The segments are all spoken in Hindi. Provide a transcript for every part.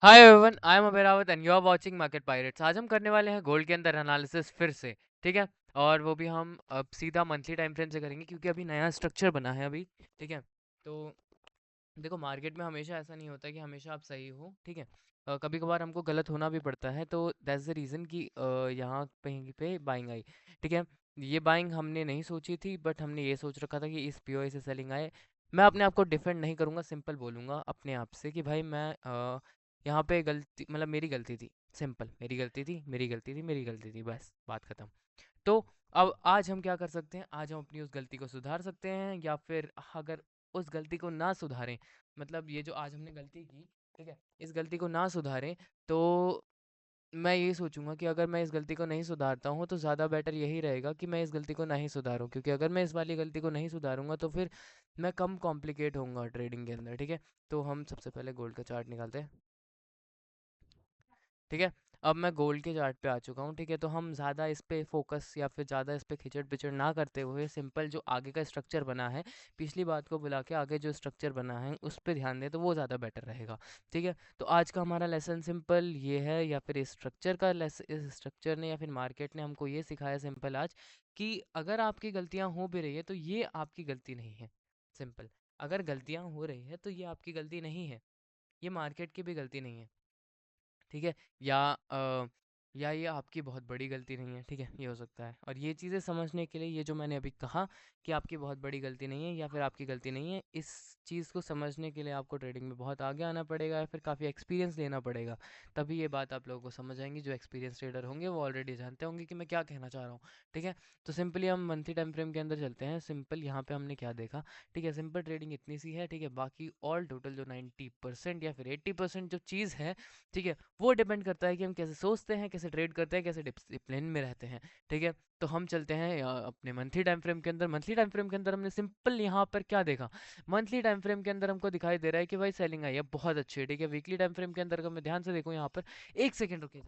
हाय एवरीवन, आई एम अबेरावत and you are watching market pirates. आज हम करने वाले हैं गोल्ड के अंदर एनालिसिस फिर से। ठीक है। और वो भी हम अब सीधा मंथली टाइम फ्रेम से करेंगे क्योंकि अभी नया स्ट्रक्चर बना है अभी। ठीक है। तो देखो, मार्केट में हमेशा ऐसा नहीं होता कि हमेशा आप सही हो। ठीक है। कभी कभार हमको गलत होना भी पड़ता है, तो दैट्स द रीज़न कि यहाँ कहीं पे बाइंग आई। ठीक है। ये बाइंग हमने नहीं सोची थी, बट हमने ये सोच रखा था कि इस पीओआई से सेलिंग आए। मैं अपने आप को डिफेंड नहीं करूँगा, सिंपल बोलूँगा अपने आप से कि भाई मैं यहाँ पे गलती, मतलब मेरी गलती थी। सिंपल, मेरी गलती थी, मेरी गलती थी, मेरी गलती थी, बस बात खत्म। तो अब आज हम क्या कर सकते हैं, आज हम अपनी उस गलती को सुधार सकते हैं, या फिर अगर उस गलती को ना सुधारें, मतलब ये जो आज हमने गलती की, ठीक है, इस गलती को ना सुधारें, तो मैं ये सोचूंगा कि अगर मैं इस गलती को नहीं सुधारता हूँ तो ज़्यादा बेटर यही रहेगा कि मैं इस गलती को नहीं सुधारूँ, क्योंकि अगर मैं इस वाली गलती को नहीं सुधारूंगा तो फिर मैं कम कॉम्प्लिकेट होऊंगा ट्रेडिंग के अंदर। ठीक है। तो हम सबसे पहले गोल्ड का चार्ट निकालते हैं। ठीक है। अब मैं गोल्ड के चार्ट पे आ चुका हूँ। ठीक है। तो हम ज़्यादा इस पे फोकस या फिर ज़्यादा इस पे खिचड़ पिचड़ ना करते हुए सिंपल जो आगे का स्ट्रक्चर बना है, पिछली बात को बुला के आगे जो स्ट्रक्चर बना है उस पर ध्यान दें तो वो ज़्यादा बेटर रहेगा। ठीक है। तो आज का हमारा लेसन सिंपल ये है, या फिर इस स्ट्रक्चर का इस स्ट्रक्चर ने या फिर मार्केट ने हमको ये सिखाया सिंपल आज, कि अगर आपकी गलतियाँ हो भी रही है तो ये आपकी गलती नहीं है। सिंपल, अगर गलतियाँ हो रही है तो ये आपकी गलती नहीं है, ये मार्केट की भी गलती नहीं है। ठीक है। या या ये आपकी बहुत बड़ी गलती नहीं है। ठीक है, ये हो सकता है। और ये चीज़ें समझने के लिए, ये जो मैंने अभी कहा कि आपकी बहुत बड़ी गलती नहीं है या फिर आपकी गलती नहीं है, इस चीज़ को समझने के लिए आपको ट्रेडिंग में बहुत आगे आना पड़ेगा या फिर काफ़ी एक्सपीरियंस लेना पड़ेगा। तभी ये बात आप लोगों को समझ आएंगी। जो एक्सपीरियंस ट्रेडर होंगे वो ऑलरेडी जानते होंगे कि मैं क्या कहना चाह रहा हूँ। ठीक है। तो सिंपली हम मंथली टाइम फ्रेम के अंदर चलते हैं। सिंपल यहाँ पे हमने क्या देखा, ठीक है, सिंपल ट्रेडिंग इतनी सी है। ठीक है। बाकी ऑल टोटल जो 90% या फिर 80% जो चीज़ है, ठीक है, वो डिपेंड करता है कि हम कैसे सोचते हैं, कैसे ट्रेड करते हैं, कैसे डिसिप्लिन में रहते हैं। ठीक है। तो हम चलते हैं अपने मंथली टाइम फ्रेम के अंदर। मंथली टाइम फ्रेम के अंदर हमने सिंपल यहाँ पर क्या देखा, मंथली टाइम फ्रेम के अंदर हमको दिखाई दे रहा है कि भाई सेलिंग आई है बहुत अच्छी है। ठीक है। वीकली टाइम फ्रेम के अंदर अगर मैं ध्यान से देखूँ यहाँ पर, एक सेकेंड रुकिए।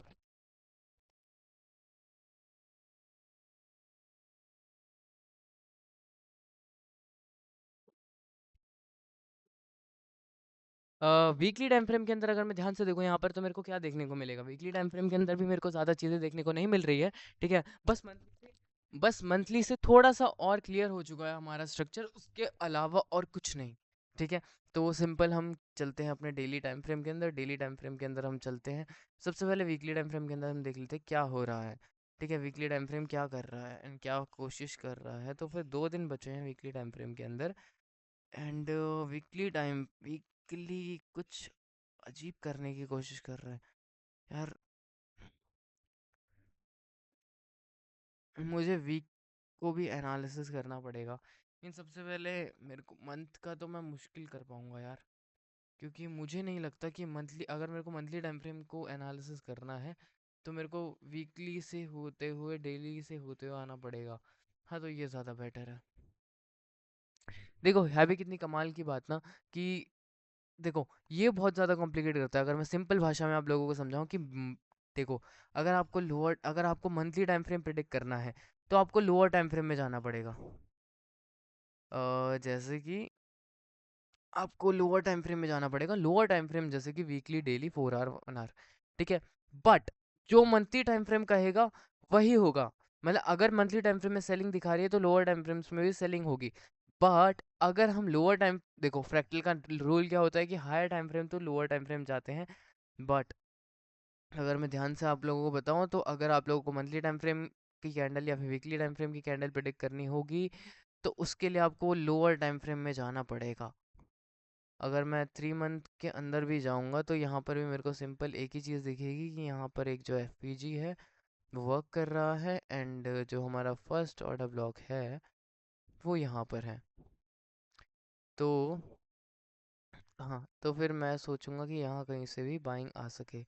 वीकली टाइम फ्रेम के अंदर अगर मैं ध्यान से देखूँ यहाँ पर, तो मेरे को क्या देखने को मिलेगा, वीकली टाइम फ्रेम के अंदर भी मेरे को ज़्यादा चीज़ें देखने को नहीं मिल रही है। ठीक है। बस मंथली से थोड़ा सा और क्लियर हो चुका है हमारा स्ट्रक्चर, उसके अलावा और कुछ नहीं। ठीक है। तो सिंपल हम चलते हैं अपने डेली टाइम फ्रेम के अंदर। डेली टाइम फ्रेम के अंदर हम चलते हैं। सबसे पहले वीकली टाइम फ्रेम के अंदर हम देख लेते हैं क्या हो रहा है। ठीक है, वीकली टाइम फ्रेम क्या कर रहा है एंड क्या कोशिश कर रहा है। तो फिर 2 दिन बचे हैं वीकली टाइम फ्रेम के अंदर। एंड वीकली कुछ अजीब करने की कोशिश कर रहा है यार। मुझे वीक को भी एनालिसिस करना पड़ेगा। इन सबसे पहले मेरे को मंथ का तो मैं मुश्किल कर पाऊंगा यार, क्योंकि मुझे नहीं लगता कि मंथली, अगर मेरे को मंथली टाइम फ्रेम को एनालिसिस करना है तो मेरे को वीकली से होते हुए डेली से होते हुए आना पड़ेगा। हाँ, तो ये ज़्यादा बेटर है। देखो, है भी कितनी कमाल की बात ना, कि देखो, ये बहुत ज़्यादा कॉम्प्लिकेट करता है। अगर मैं सिंपल भाषा में आप लोगों को समझाऊं कि देखो, अगर आपको मंथली टाइम फ्रेम प्रिडिक्ट करना है तो आपको लोअर टाइम फ्रेम में जाना पड़ेगा। जैसे कि आपको लोअर टाइम फ्रेम में जाना पड़ेगा, लोअर टाइम फ्रेम जैसे कि वीकली, डेली, 4 आवर, 1 आवर। ठीक है। बट जो मंथली टाइम फ्रेम कहेगा वही होगा। मतलब अगर मंथली टाइम फ्रेम में सेलिंग दिखा रही है तो लोअर टाइम फ्रेम्स में भी सेलिंग होगी। बट अगर हम लोअर टाइम, देखो फ्रैक्टल का रूल क्या होता है कि हायर टाइम फ्रेम तो लोअर टाइम फ्रेम जाते हैं। बट अगर मैं ध्यान से आप लोगों को बताऊं, तो अगर आप लोगों को मंथली टाइम फ्रेम की कैंडल या फिर वीकली टाइम फ्रेम की कैंडल प्रेडिक्ट करनी होगी तो उसके लिए आपको लोअर टाइम फ्रेम में जाना पड़ेगा। अगर मैं 3 मंथ के अंदर भी जाऊंगा तो यहाँ पर भी मेरे को सिंपल एक ही चीज़ दिखेगी कि यहाँ पर एक जो एफपीजी है वो वर्क कर रहा है, एंड जो हमारा फर्स्ट ऑर्डर ब्लॉक है वो यहाँ पर है। तो हाँ, तो फिर मैं सोचूंगा कि यहाँ कहीं से भी बाइंग आ सके।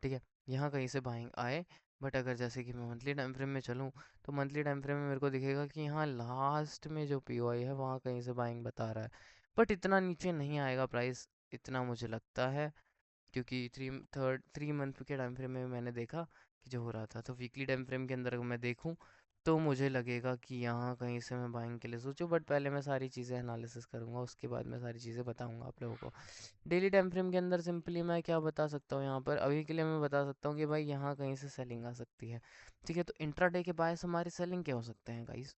ठीक है, यहाँ कहीं से बाइंग आए। बट अगर जैसे कि मैं मंथली टाइम फ्रेम में चलूँ तो मंथली टाइम फ्रेम में मेरे को दिखेगा कि यहाँ लास्ट में जो पीओआई है वहाँ कहीं से बाइंग बता रहा है। बट इतना नीचे नहीं आएगा प्राइस, इतना मुझे लगता है, क्योंकि 3 मंथ के टाइम फ्रेम में मैंने देखा कि जो हो रहा था। तो वीकली टाइम फ्रेम के अंदर अगर मैं देखूँ तो मुझे लगेगा कि यहाँ कहीं से मैं बाइंग के लिए सोचूं, बट पहले मैं सारी चीज़ें एनालिसिस करूँगा, उसके बाद मैं सारी चीज़ें बताऊँगा आप लोगों को। डेली टाइम फ्रेम के अंदर सिंपली मैं क्या बता सकता हूँ यहाँ पर, अभी के लिए मैं बता सकता हूँ कि भाई यहाँ कहीं से सेलिंग आ सकती है। ठीक है, तो इंट्राडे के बायस हमारे सेलिंग क्या हो सकते हैं गाइस?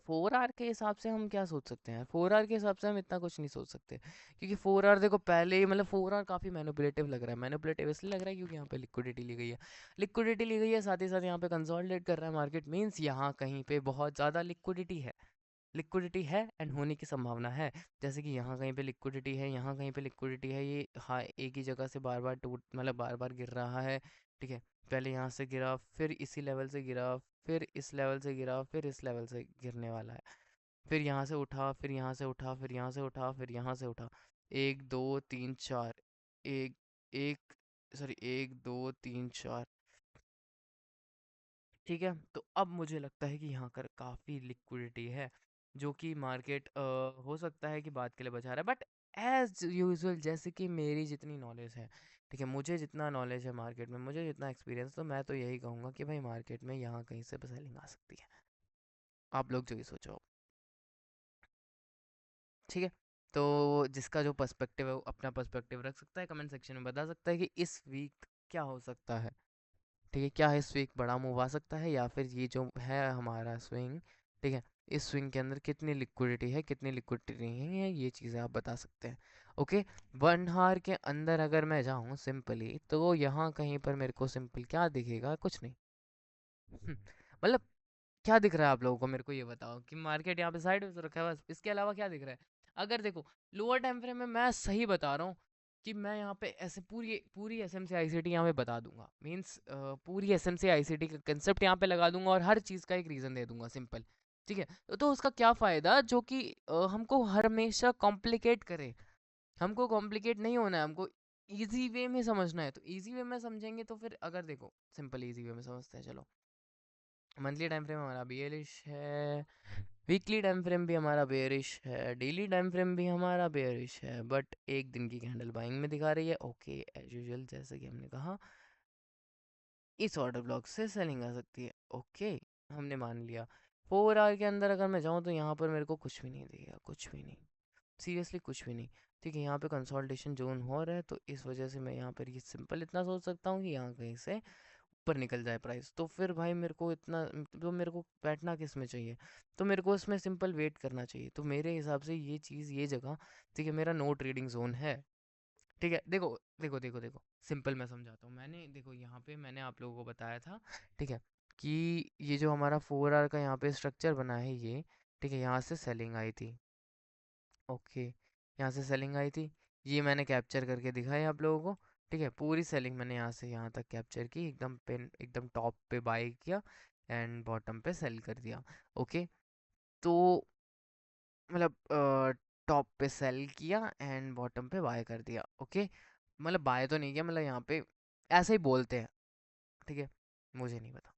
4 आवर के हिसाब से हम क्या सोच सकते हैं? 4 आवर के हिसाब से हम इतना कुछ नहीं सोच सकते, क्योंकि 4 आवर देखो पहले ही, मतलब 4 आवर काफ़ी मैनिपुलेटिव लग रहा है। मैनिपुलेटिव इसलिए लग रहा है क्योंकि यहाँ पे लिक्विडिटी ली गई है, लिक्विडिटी ली गई है, साथ ही साथ यहाँ पे कंसोलिडेट कर रहा है मार्केट, मीन्स यहाँ कहीं पे बहुत ज़्यादा लिक्विडिटी है, लिक्विडिटी है एंड होने की संभावना है। जैसे कि यहाँ कहीं पे लिक्विडिटी है, यहाँ कहीं पे लिक्विडिटी है, ये हाँ एक ही जगह से बार बार टूट, मतलब बार बार गिर रहा है। ठीक है, पहले यहाँ से गिरा, फिर इसी लेवल से गिरा, फिर इस लेवल से गिरा, फिर इस लेवल से गिरने वाला है, फिर यहाँ से उठा, फिर यहाँ से उठा, फिर यहाँ से उठा, फिर यहाँ से उठा। एक दो तीन चार, एक एक सॉरी, एक दो तीन चार। ठीक है, तो अब मुझे लगता है कि यहाँ कर काफ़ी लिक्विडिटी है, जो कि मार्केट हो सकता है कि बात के लिए बचा रहा है, बट एज यूजुअल जैसे कि मेरी जितनी नॉलेज है, ठीक है, मुझे जितना नॉलेज है मार्केट में, मुझे जितना एक्सपीरियंस, तो मैं तो यही कहूँगा कि भाई मार्केट में यहाँ कहीं से सेलिंग आ सकती है। आप लोग जो ही सोचो। ठीक है, तो जिसका जो पर्सपेक्टिव है वो अपना पर्सपेक्टिव रख सकता है, कमेंट सेक्शन में बता सकता है कि इस वीक क्या हो सकता है। ठीक है, क्या इस वीक बड़ा मूव आ सकता है, या फिर ये जो है हमारा स्विंग, ठीक है, इस स्विंग के अंदर कितनी लिक्विडिटी है, कितनी लिक्विडिटी नहीं है, ये चीज़ें आप बता सकते हैं। ओके, 1 आवर के अंदर अगर मैं जाऊँ सिंपली, तो यहाँ कहीं पर मेरे को सिंपल क्या दिखेगा, कुछ नहीं। मतलब क्या दिख रहा है आप लोगों को, मेरे को ये बताओ कि मार्केट यहाँ पे साइड में रखा है, बस इसके अलावा क्या दिख रहा है? अगर देखो लोअर टाइम फ्रेम में, मैं सही बता रहा हूँ कि मैं यहाँ पे ऐसे पूरी पूरी एस एम सी आई सी टी यहाँ पे बता दूंगा, मीन्स पूरी एस एम सी आई सी टी का कंसेप्ट यहाँ पे लगा दूंगा और हर चीज़ का एक रीज़न दे दूंगा सिंपल। ठीक है, तो उसका क्या फ़ायदा, जो कि हमको हमेशा कॉम्प्लिकेट करे, हमको कॉम्प्लिकेट नहीं होना है, हमको ईजी वे में समझना है, तो ईजी वे में समझेंगे तो फिर अगर देखो सिंपल ईजी वे में समझते हैं, चलो। मंथली टाइम फ्रेम हमारा बेयरिश है, वीकली टाइम फ्रेम भी हमारा बेयरिश है, डेली टाइम फ्रेम भी हमारा बेयरिश है, बट एक दिन की कैंडल बाइंग में दिखा रही है। ओके, एज यूजुअल जैसे कि हमने कहा, इस ऑर्डर ब्लॉक से सेलिंग आ सकती है। ओके, हमने मान लिया। 4 आवर के अंदर अगर मैं जाऊँ तो यहाँ पर मेरे को कुछ भी नहीं दिखेगा, कुछ भी नहीं, सीरियसली कुछ भी नहीं। ठीक है, यहाँ पे कंसोलिडेशन जोन हो रहा है, तो इस वजह से मैं यहाँ पर ये सिंपल इतना सोच सकता हूँ कि यहाँ कहीं से ऊपर निकल जाए प्राइस, तो फिर भाई मेरे को इतना, तो मेरे को बैठना किस में चाहिए, तो मेरे को इसमें सिंपल वेट करना चाहिए। तो मेरे हिसाब से ये चीज़, ये जगह, ठीक है, मेरा नो ट्रेडिंग जोन है। ठीक है, देखो देखो देखो देखो, सिंपल मैं समझाता हूँ। मैंने देखो यहाँ पे मैंने आप लोगों को बताया था, ठीक है, कि ये जो हमारा 4 आवर का यहाँ पे स्ट्रक्चर बना है ये, ठीक है, यहाँ से सेलिंग आई थी। ओके, यहाँ से सेलिंग आई थी, ये मैंने कैप्चर करके दिखाया आप लोगों को। ठीक है, पूरी सेलिंग मैंने यहाँ से यहाँ तक कैप्चर की, एकदम पेन, एकदम टॉप पे बाई किया एंड बॉटम पे सेल कर दिया। ओके, तो मतलब टॉप पे सेल किया एंड बॉटम पे बाय कर दिया। ओके, मतलब बाय तो नहीं किया, मतलब यहाँ पे ऐसे ही बोलते हैं। ठीक है, मुझे नहीं पता।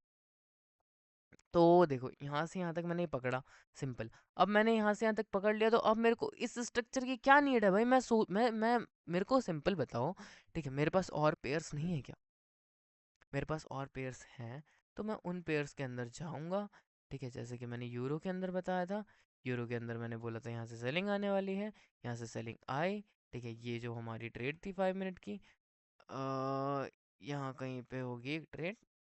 तो देखो यहाँ से यहाँ तक मैंने पकड़ा, सिंपल। अब मैंने यहाँ से यहाँ तक पकड़ लिया, तो अब मेरे को इस स्ट्रक्चर की क्या नीड है भाई? मैं मेरे को सिंपल बताओ। ठीक है, मेरे पास और पेयर्स नहीं है क्या? मेरे पास और पेयर्स हैं, तो मैं उन पेयर्स के अंदर जाऊंगा। ठीक है, जैसे कि मैंने यूरो के अंदर बताया था, यूरो के अंदर मैंने बोला था यहाँ से सेलिंग आने वाली है, यहाँ से सेलिंग आई। ठीक है, ये जो हमारी ट्रेड थी 5 मिनट की, यहाँ कहीं पे होगी एक ट्रेड,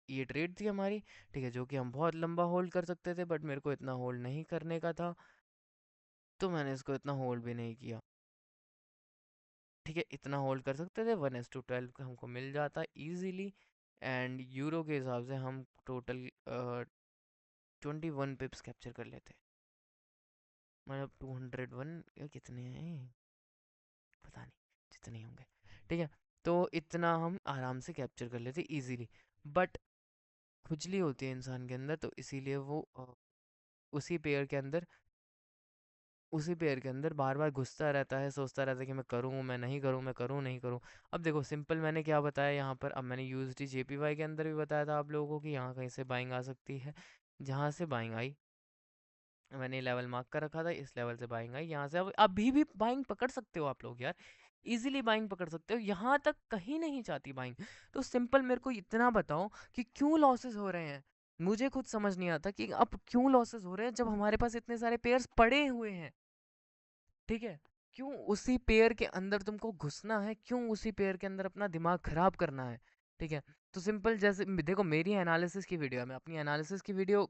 ये ट्रेड थी हमारी। ठीक है, जो कि हम बहुत लंबा होल्ड कर सकते थे, बट मेरे को इतना होल्ड नहीं करने का था, तो मैंने इसको इतना होल्ड भी नहीं किया। ठीक है, इतना होल्ड कर सकते थे, 1:12 का हमको मिल जाता ईजीली, एंड यूरो के हिसाब से हम टोटल 21 पिप्स कैप्चर कर लेते, मतलब 201 या कितने हैं, पता नहीं, जितने होंगे। ठीक है, तो इतना हम आराम से कैप्चर कर लेते इजीली, बट खुजली होती है इंसान के अंदर, तो इसीलिए वो उसी पेयर के अंदर, उसी पेयर के अंदर बार बार घुसता रहता है, सोचता रहता है कि मैं करूँ, मैं नहीं करूँ, मैं करूँ, नहीं करूँ। अब देखो सिंपल मैंने क्या बताया यहाँ पर, अब मैंने यूएसडी जेपीवाई के अंदर भी बताया था आप लोगों को कि यहाँ कहीं से बाइंग आ सकती है, जहाँ से बाइंग आई, मैंने लेवल मार्क कर रखा था, इस लेवल से बाइंग आई, यहाँ से अब अभी भी बाइंग पकड़ सकते हो आप लोग यार, इजीली बाइंग पकड़ सकते हो, यहाँ तक कहीं नहीं जाती बाइंग। तो सिंपल मेरे को इतना बताओ कि क्यों लॉसेस हो रहे हैं? मुझे खुद समझ नहीं आता कि अब क्यों लॉसेस हो रहे हैं जब हमारे पास इतने सारे पेयर्स पड़े हुए हैं। ठीक है, क्यों उसी पेयर के अंदर तुमको घुसना है, क्यों उसी पेयर के अंदर अपना दिमाग खराब करना है। ठीक है, तो सिंपल जैसे देखो मेरी एनालिसिस की वीडियो है, मैं अपनी एनालिसिस की वीडियो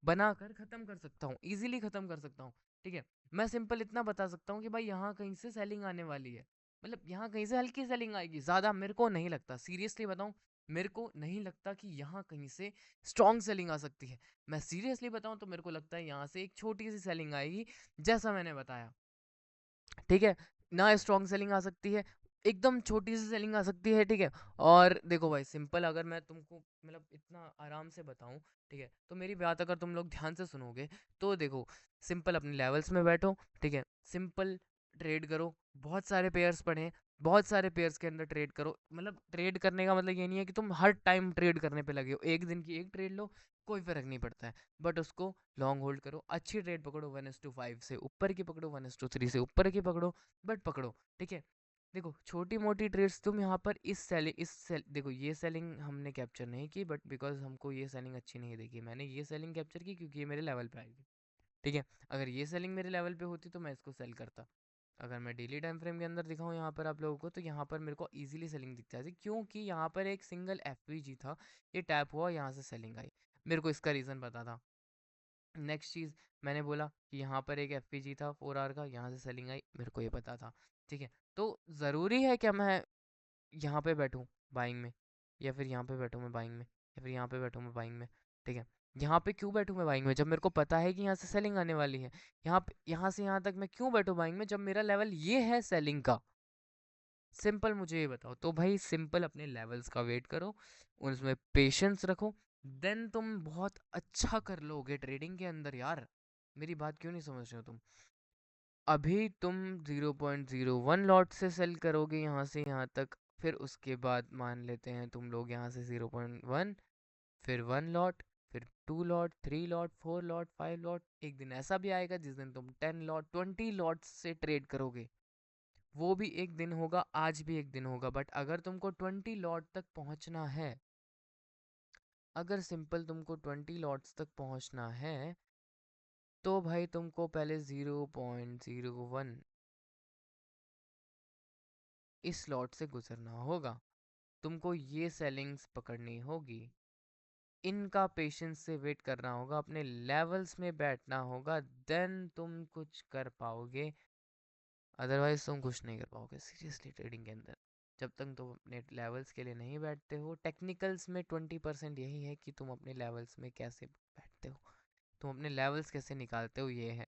बनाकर खत्म कर सकता हूँ, इजीली खत्म कर सकता हूँ। ठीक है, मैं सिंपल इतना बता सकता हूँ कि भाई यहाँ कहीं से सेलिंग आने वाली है, मतलब यहाँ कहीं से हल्की सेलिंग आएगी, ज़्यादा मेरे को नहीं लगता, सीरियसली बताऊँ, मेरे को नहीं लगता कि यहाँ कहीं से स्ट्रॉन्ग सेलिंग आ सकती है। मैं सीरियसली बताऊँ तो मेरे को लगता है यहाँ से एक छोटी सी सेलिंग आएगी, जैसा मैंने बताया। ठीक है, ना स्ट्रॉन्ग सेलिंग आ सकती है, एकदम छोटी सी सेलिंग आ सकती है। ठीक है, और देखो भाई सिंपल अगर मैं तुमको मतलब इतना आराम से बताऊं, ठीक है, तो मेरी बात अगर तुम लोग ध्यान से सुनोगे तो देखो, सिंपल अपने लेवल्स में बैठो। ठीक है, सिंपल ट्रेड करो, बहुत सारे पेयर्स पढ़ें, बहुत सारे पेयर्स के अंदर ट्रेड करो। मतलब ट्रेड करने का मतलब ये नहीं है कि तुम हर टाइम ट्रेड करने पे लगे हो, एक दिन की एक ट्रेड लो, कोई फर्क नहीं पड़ता है, बट उसको लॉन्ग होल्ड करो, अच्छी ट्रेड पकड़ो, 1:5 से ऊपर की पकड़ो, 1:3 से ऊपर की पकड़ो, बट पकड़ो। ठीक है, देखो छोटी मोटी ट्रेड्स तुम यहाँ पर देखो ये सेलिंग हमने कैप्चर नहीं की, बट बिकॉज हमको ये सेलिंग अच्छी नहीं देखी, मैंने ये सेलिंग कैप्चर की क्योंकि ये मेरे लेवल पे आएगी। ठीक है, अगर ये सेलिंग मेरे लेवल पे होती तो मैं इसको सेल करता। अगर मैं डेली टाइम फ्रेम के अंदर दिखाऊं यहाँ पर आप लोगों को, तो यहाँ पर मेरे को इजीली सेलिंग दिख जाती, क्योंकि यहाँ पर एक सिंगल एफ था, ये टैप हुआ, यहाँ से सेलिंग आई, मेरे को इसका रीज़न पता था। नेक्स्ट चीज़, मैंने बोला कि यहाँ पर एक एफ था 4 आवर का, यहाँ से सेलिंग आई, मेरे को ये पता था। ठीक है, तो ज़रूरी है क्या मैं यहाँ पे बैठूँ बाइंग में, या फिर यहाँ पे बैठूँ मैं बाइंग में, या फिर यहाँ पे बैठूँ मैं बाइंग में। ठीक है, यहाँ पे क्यों बैठूँ मैं बाइंग में जब मेरे को पता है कि यहाँ से सेलिंग आने वाली है। यहाँ से यहाँ तक मैं क्यों बैठूँ बाइंग में जब मेरा लेवल ये है सेलिंग का। सिंपल मुझे ये बताओ, तो भाई सिंपल अपने लेवल्स का वेट करो, उसमें पेशेंस रखो, देन तुम बहुत अच्छा कर लोगे ट्रेडिंग के अंदर यार। मेरी बात क्यों नहीं समझ रहे हो तुम। अभी तुम 0.01 लॉट से सेल करोगे यहाँ से यहाँ तक, फिर उसके बाद मान लेते हैं तुम लोग यहाँ से 0.1, फिर 1 लॉट, फिर 2 लॉट, 3 लॉट, 4 लॉट, 5 लॉट, एक दिन ऐसा भी आएगा जिस दिन तुम 10 लॉट, 20 लॉट से ट्रेड करोगे। वो भी एक दिन होगा, आज भी एक दिन होगा, बट अगर तुमको 20 लॉट तक पहुंचना है, अगर सिंपल तुमको 20 लॉट्स तक पहुंचना है, तो भाई तुमको पहले 0.01 इस लॉट से गुजरना होगा, तुमको ये सेलिंग्स पकड़नी होगी, इनका पेशेंस से वेट करना होगा, अपने लेवल्स में बैठना होगा, देन तुम कुछ कर पाओगे, अदरवाइज तुम कुछ नहीं कर पाओगे सीरियसली ट्रेडिंग के अंदर। जब तक तुम अपने लेवल्स के लिए नहीं बैठते हो, टेक्निकल्स में 20% यही है कि तुम अपने लेवल्स में कैसे बैठते हो, तुम अपने लेवल्स कैसे निकालते हो, ये है।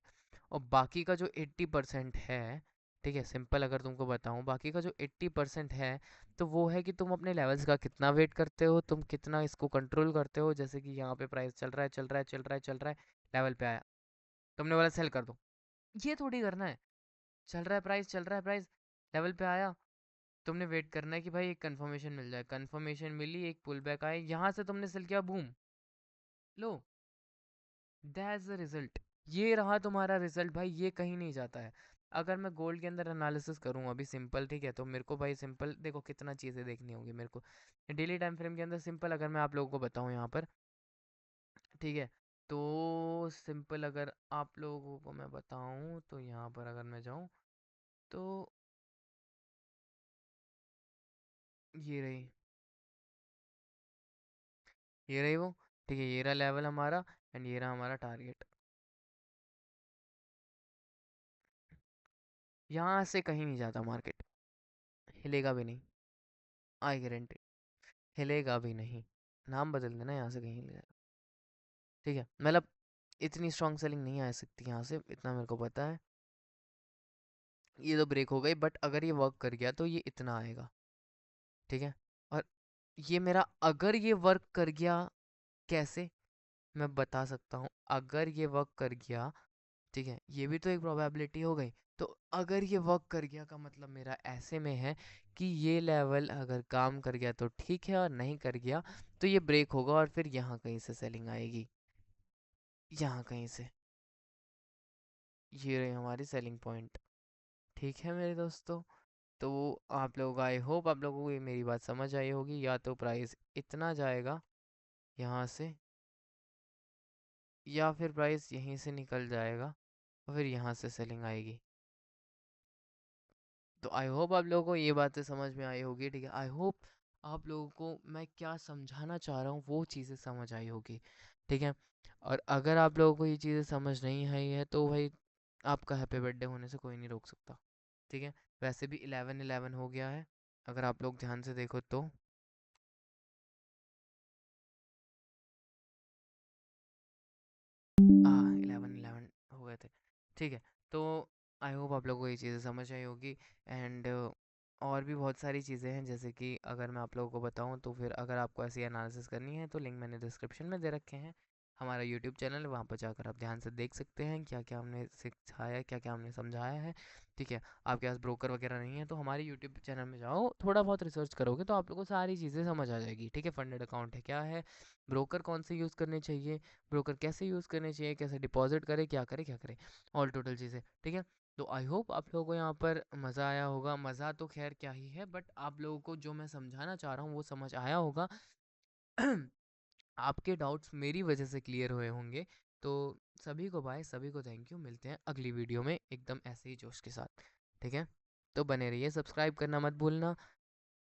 और बाकी का जो 80% है, ठीक है, सिंपल अगर तुमको बताऊं, बाकी का जो 80% है, तो वो है कि तुम अपने लेवल्स का कितना वेट करते हो, तुम कितना इसको कंट्रोल करते हो। जैसे कि यहाँ पे प्राइस चल रहा है, चल रहा है, चल रहा है, चल रहा है, लेवल पे आया, तुमने बोला सेल कर दो, ये थोड़ी करना है। चल रहा है प्राइस, चल रहा है प्राइस, लेवल पे आया, तुमने वेट करना है कि भाई एक कंफर्मेशन मिल जाए, कंफर्मेशन मिली, एक पुल बैक आए, यहाँ से तुमने सेल किया, boom, low, that's the result. ये रहा तुम्हारा रिजल्ट भाई, ये कहीं नहीं जाता है। अगर मैं गोल्ड के अंदर एनालिसिस करूँ अभी सिंपल, ठीक है, तो मेरे को भाई सिंपल देखो कितना चीज़ें देखनी होगी मेरे को डेली टाइम फ्रेम के अंदर। सिंपल अगर मैं आप लोगों को बताऊँ यहाँ पर, ठीक है, तो सिंपल अगर आप लोगों को मैं बताऊँ तो यहाँ पर अगर मैं जाऊँ तो ये रही, ये रही वो, ठीक है, ये रहा लेवल हमारा, एंड ये रहा हमारा टारगेट। यहाँ से कहीं नहीं जाता मार्केट, हिलेगा भी नहीं, आई गारंटी, हिलेगा भी नहीं। नाम बदल देना, यहाँ से कहीं हिलेगा। ठीक है, मतलब इतनी स्ट्रॉन्ग सेलिंग नहीं आ सकती यहाँ से, इतना मेरे को पता है। ये तो ब्रेक हो गई, बट अगर ये वर्क कर गया तो ये इतना आएगा। ठीक है, और ये मेरा अगर ये वर्क कर गया, कैसे, मैं बता सकता हूँ, अगर ये वर्क कर गया, ठीक है, ये भी तो एक प्रोबेबिलिटी हो गई। तो अगर ये वर्क कर गया का मतलब मेरा ऐसे में है कि ये लेवल अगर काम कर गया तो ठीक है, और नहीं कर गया तो ये ब्रेक होगा, और फिर यहाँ कहीं से सेलिंग आएगी, यहाँ कहीं से। ये रही हमारी सेलिंग पॉइंट। ठीक है मेरे दोस्तों, तो आप लोग, आई होप आप लोगों को ये मेरी बात समझ आई होगी। या तो प्राइस इतना जाएगा यहाँ से, या फिर प्राइस यहीं से निकल जाएगा और फिर यहाँ से सेलिंग आएगी। तो आई होप आप लोगों को ये बातें समझ में आई होगी, ठीक है। आई होप आप लोगों को मैं क्या समझाना चाह रहा हूँ वो चीज़ें समझ आई होगी, ठीक है। और अगर आप लोगों को ये चीज़ें समझ नहीं आई है तो भाई आपका हैप्पी बर्थडे होने से कोई नहीं रोक सकता, ठीक है। वैसे भी 11-11 हो गया है, अगर आप लोग ध्यान से देखो तो। 11-11 हो गए थे, ठीक है। तो आई होप आप लोगों को ये चीज़ें समझ आई होगी। एंड और भी बहुत सारी चीज़ें हैं, जैसे कि अगर मैं आप लोगों को बताऊं तो फिर अगर आपको ऐसी एनालिसिस करनी है तो लिंक मैंने डिस्क्रिप्शन में दे रखे हैं। हमारा यूट्यूब चैनल है, वहाँ पर जाकर आप ध्यान से देख सकते हैं क्या क्या हमने सिखाया, क्या क्या हमने समझाया है, ठीक है। आपके पास ब्रोकर वगैरह नहीं है तो हमारे यूट्यूब चैनल में जाओ, थोड़ा बहुत रिसर्च करोगे तो आप लोगों को सारी चीज़ें समझ आ जाएगी, ठीक है। फंडेड अकाउंट है क्या है, ब्रोकर कौन से यूज़ करने चाहिए, ब्रोकर कैसे यूज़ करने चाहिए, कैसे डिपॉजिट करे, क्या करे, ऑल टोटल चीज़ें, ठीक है। तो आई होप आप लोगों को यहाँ पर मज़ा आया होगा। मज़ा तो खैर क्या ही है, बट आप लोगों को जो मैं समझाना चाह रहा हूँ वो समझ आया होगा। आपके डाउट्स मेरी वजह से क्लियर हुए होंगे। तो सभी को बाय, सभी को थैंक यू। मिलते हैं अगली वीडियो में एकदम ऐसे ही जोश के साथ, ठीक है। तो बने रहिए, सब्सक्राइब करना मत भूलना।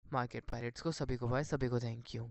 मार्केट पायरेट्स को सभी को बाय, सभी को थैंक यू।